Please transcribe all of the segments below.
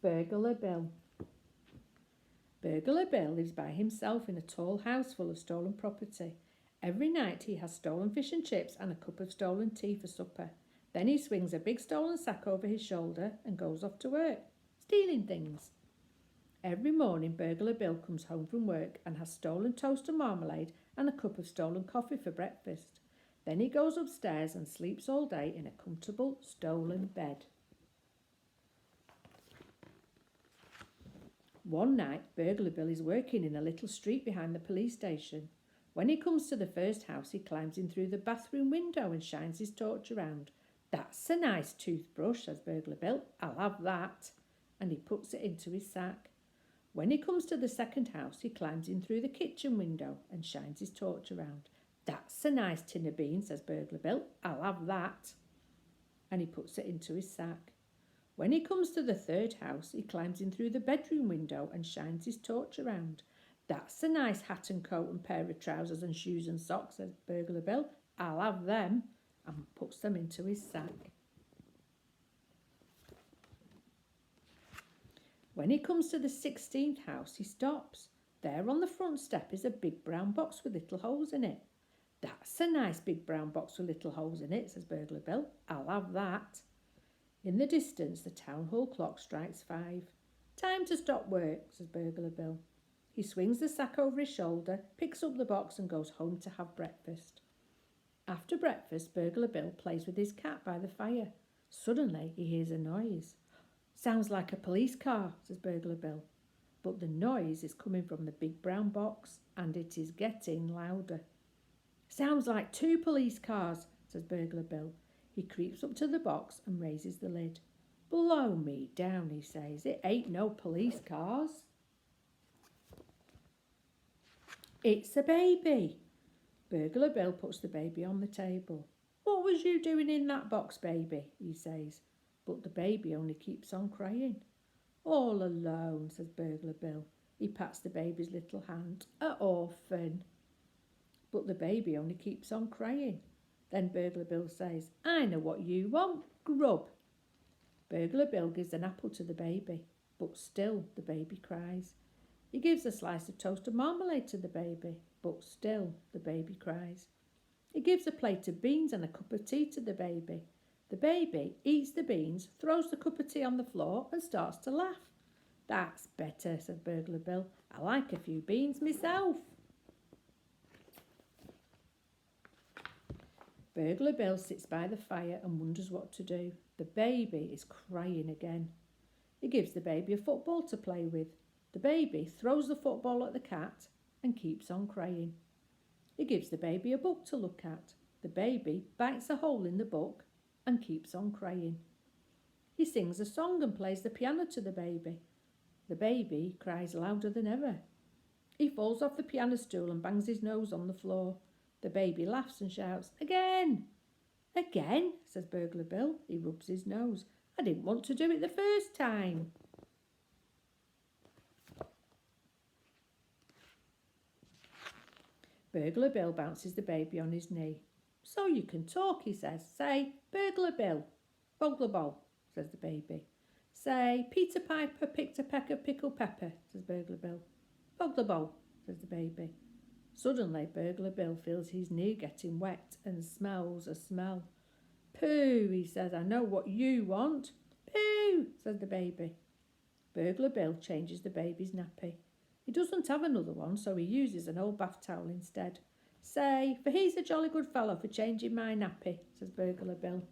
Burglar Bill. Burglar Bill lives by himself in a tall house full of stolen property. Every night he has stolen fish and chips and a cup of stolen tea for supper. Then he swings a big stolen sack over his shoulder and goes off to work, stealing things. Every morning Burglar Bill comes home from work and has stolen toast and marmalade and a cup of stolen coffee for breakfast. Then he goes upstairs and sleeps all day in a comfortable stolen bed. One night, Burglar Bill is working in a little street behind the police station. When he comes to the first house, he climbs in through the bathroom window and shines his torch around. "That's a nice toothbrush," says Burglar Bill. "I'll have that." And he puts it into his sack. When he comes to the second house, he climbs in through the kitchen window and shines his torch around. "That's a nice tin of beans," says Burglar Bill. "I'll have that." And he puts it into his sack. When he comes to the third house, he climbs in through the bedroom window and shines his torch around. "That's a nice hat and coat and pair of trousers and shoes and socks," says Burglar Bill. "I'll have them," and puts them into his sack. When he comes to the 16th house, he stops. There on the front step is a big brown box with little holes in it. "That's a nice big brown box with little holes in it," says Burglar Bill. "I'll have that." In the distance, the town hall clock strikes 5. "Time to stop work," says Burglar Bill. He swings the sack over his shoulder, picks up the box and goes home to have breakfast. After breakfast, Burglar Bill plays with his cat by the fire. Suddenly, he hears a noise. "Sounds like a police car," says Burglar Bill. But the noise is coming from the big brown box, and it is getting louder. "Sounds like 2 police cars," says Burglar Bill. He creeps up to the box and raises the lid. "Blow me down," he says. "It ain't no police cars. It's a baby." Burglar Bill puts the baby on the table. "What was you doing in that box, baby?" he says. But the baby only keeps on crying. "All alone," says Burglar Bill. He pats the baby's little hand. "A orphan." But the baby only keeps on crying. Then Burglar Bill says, "I know what you want, grub." Burglar Bill gives an apple to the baby, but still the baby cries. He gives a slice of toast and marmalade to the baby, but still the baby cries. He gives a plate of beans and a cup of tea to the baby. The baby eats the beans, throws the cup of tea on the floor and starts to laugh. "That's better," said Burglar Bill. "I like a few beans myself." Burglar Bill sits by the fire and wonders what to do. The baby is crying again. He gives the baby a football to play with. The baby throws the football at the cat and keeps on crying. He gives the baby a book to look at. The baby bites a hole in the book and keeps on crying. He sings a song and plays the piano to the baby. The baby cries louder than ever. He falls off the piano stool and bangs his nose on the floor. The baby laughs and shouts, "Again!" "Again?" says Burglar Bill. He rubs his nose. "I didn't want to do it the first time." Burglar Bill bounces the baby on his knee. "So you can talk," he says. "Say, Burglar Bill." "Bogler Bol," says the baby. "Say, Peter Piper picked a peck of pickled pepper," says Burglar Bill. "Bogler Bol," says the baby. Suddenly, Burglar Bill feels his knee getting wet and smells a smell. "Pooh," he says, "I know what you want." "Pooh," says the baby. Burglar Bill changes the baby's nappy. He doesn't have another one, so he uses an old bath towel instead. "Say, for he's a jolly good fellow for changing my nappy," says Burglar Bill.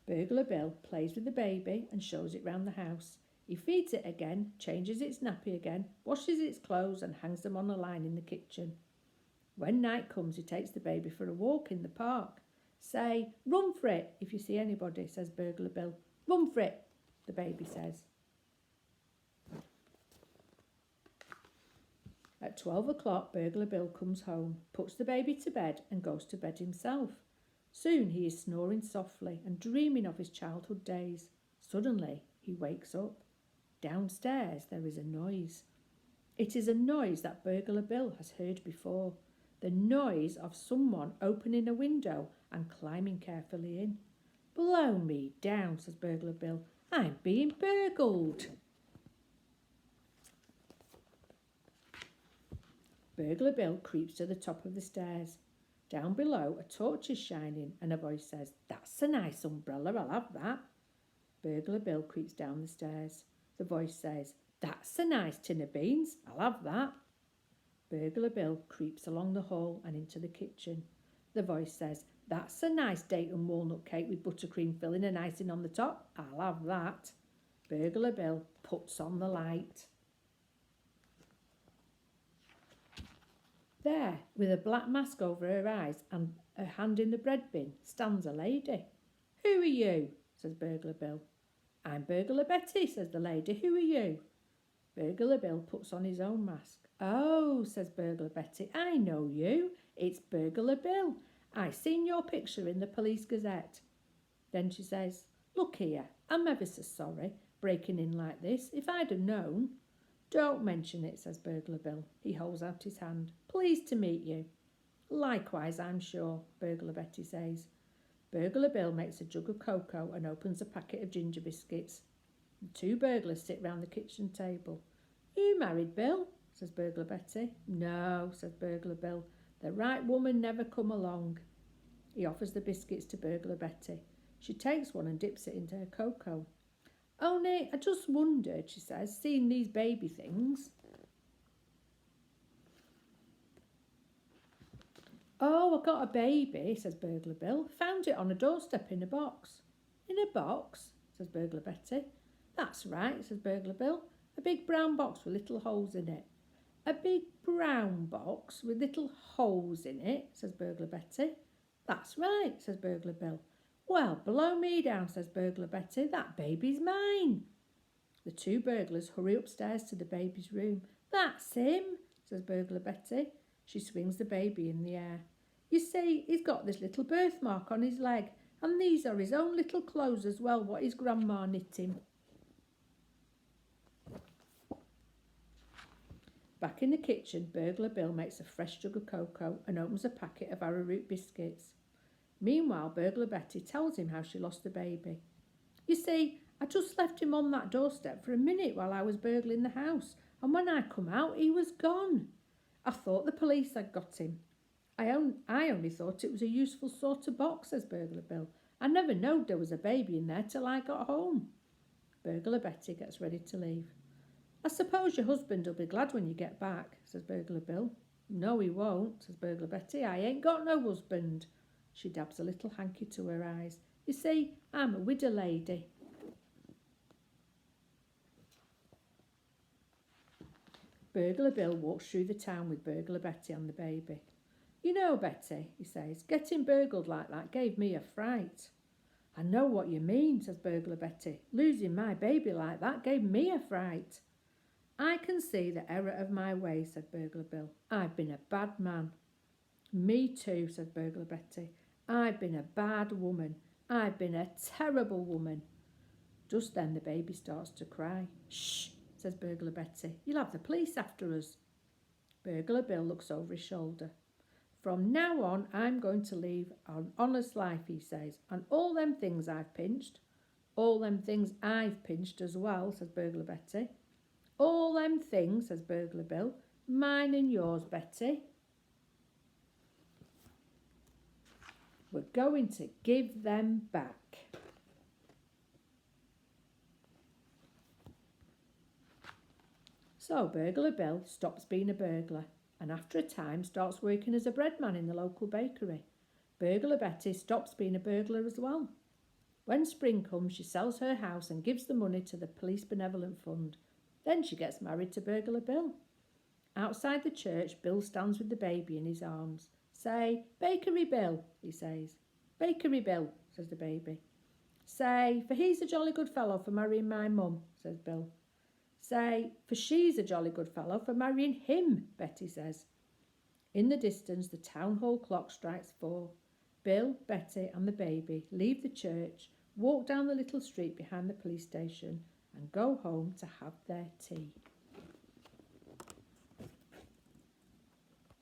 Burglar Bill plays with the baby and shows it round the house. He feeds it again, changes its nappy again, washes its clothes and hangs them on a line in the kitchen. When night comes, he takes the baby for a walk in the park. "Say, run for it if you see anybody," says Burglar Bill. "Run for it," the baby says. At 12 o'clock, Burglar Bill comes home, puts the baby to bed and goes to bed himself. Soon he is snoring softly and dreaming of his childhood days. Suddenly, he wakes up. Downstairs there is a noise. It is a noise that Burglar Bill has heard before. The noise of someone opening a window and climbing carefully in. Blow me down, says Burglar Bill. I'm being burgled. Burglar Bill creeps to the top of the stairs. Down below, a torch is shining and a voice says, "That's a nice umbrella, I'll have that." Burglar Bill creeps down the stairs. The voice says, "That's a nice tin of beans, I'll have that." Burglar Bill creeps along the hall and into the kitchen. The voice says, "That's a nice date and walnut cake with buttercream filling and icing on the top, I'll have that." Burglar Bill puts on the light. There, with a black mask over her eyes and a hand in the bread bin, stands a lady. "Who are you?" says Burglar Bill. "I'm Burglar Betty," says the lady. "Who are you?" Burglar Bill puts on his own mask. "Oh," says Burglar Betty, "I know you. It's Burglar Bill. I seen your picture in the Police Gazette." Then she says, "Look here, I'm ever so sorry, breaking in like this. If I'd have known—" "Don't mention it," says Burglar Bill. He holds out his hand. "Pleased to meet you." "Likewise, I'm sure," Burglar Betty says. Burglar Bill makes a jug of cocoa and opens a packet of ginger biscuits. The two burglars sit round the kitchen table. "You married, Bill?" says Burglar Betty. "No," says Burglar Bill. "The right woman never come along." He offers the biscuits to Burglar Betty. She takes one and dips it into her cocoa. "Only, I just wondered," she says, "seeing these baby things." "Oh, I got a baby," says Burglar Bill. "Found it on a doorstep in a box." "In a box?" says Burglar Betty. "That's right," says Burglar Bill. "A big brown box with little holes in it." "A big brown box with little holes in it," says Burglar Betty. "That's right," says Burglar Bill. "Well, blow me down," says Burglar Betty. "That baby's mine." The two burglars hurry upstairs to the baby's room. "That's him," says Burglar Betty. She swings the baby in the air. "You see, he's got this little birthmark on his leg, and these are his own little clothes as well, what his grandma knit him." Back in the kitchen, Burglar Bill makes a fresh jug of cocoa and opens a packet of arrowroot biscuits. Meanwhile, Burglar Betty tells him how she lost the baby. "You see, I just left him on that doorstep for a minute while I was burgling the house, and when I come out, he was gone. I thought the police had got him. I only thought it was a useful sort of box," says Burglar Bill. "I never knowed there was a baby in there till I got home." Burglar Betty gets ready to leave. "I suppose your husband'll be glad when you get back," says Burglar Bill. "No, he won't," says Burglar Betty. "I ain't got no husband." She dabs a little hanky to her eyes. "You see, I'm a widow lady." Burglar Bill walks through the town with Burglar Betty and the baby. "You know, Betty," he says, "getting burgled like that gave me a fright." "I know what you mean," says Burglar Betty. "Losing my baby like that gave me a fright." "I can see the error of my ways," said Burglar Bill. "I've been a bad man." "Me too," said Burglar Betty. "I've been a bad woman. I've been a terrible woman." Just then the baby starts to cry. "Shh," says Burglar Betty. "You'll have the police after us." Burglar Bill looks over his shoulder. "From now on, I'm going to lead an honest life," he says, "and all them things I've pinched—" "All them things I've pinched as well," says Burglar Betty. "All them things," says Burglar Bill. "Mine and yours, Betty. We're going to give them back." So Burglar Bill stops being a burglar and after a time starts working as a breadman in the local bakery. Burglar Betty stops being a burglar as well. When spring comes, she sells her house and gives the money to the Police Benevolent Fund. Then she gets married to Burglar Bill. Outside the church, Bill stands with the baby in his arms. "Say, Bakery Bill," he says. "Bakery Bill," says the baby. "Say, for he's a jolly good fellow for marrying my mum," says Bill. "Say, for she's a jolly good fellow for marrying him," Betty says. In the distance, the town hall clock strikes 4. Bill, Betty and the baby leave the church, walk down the little street behind the police station and go home to have their tea.